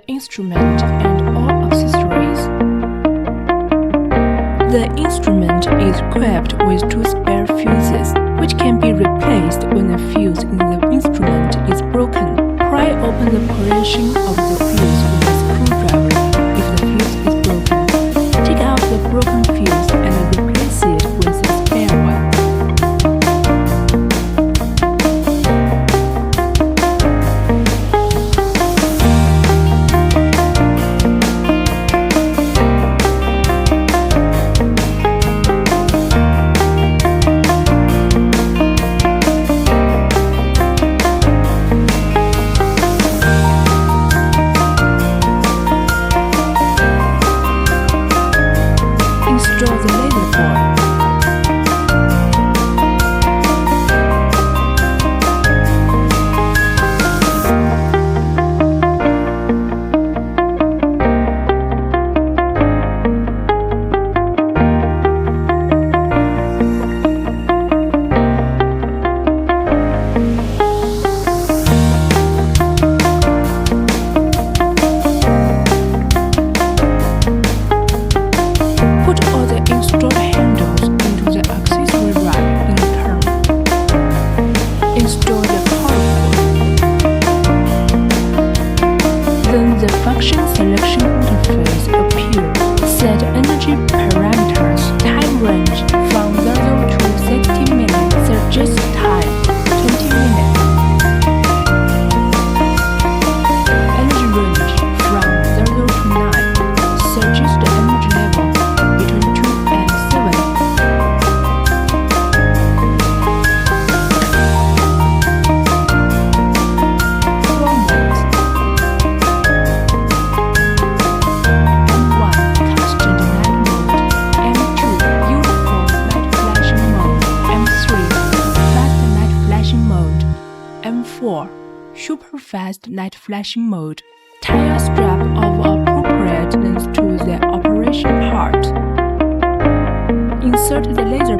instrument and all accessories. The instrument is equipped with 2 spare fuses, which can be replaced when a fuse in the instrument is broken. Pry open the portion of the fuse with a screwdriver if the fuse is broken. Take out the broken fuse and replace it with a spare one. Install the laser board. Install handles into the accessory rack in turn. Install the power cord. Then the function selection interface appears. Set energy parameters, time range from 0 to 60 minutes, suggest time 20 minutes. Energy range from 0 to 9, suggest the energy level between 2 and 7. Flow mode. M1 constant night mode. M2 uniform night flashing mode. M3 fast night flashing mode. M4 super fast night flashing mode. Tie a strap of appropriate length to the operation part. Insert the laser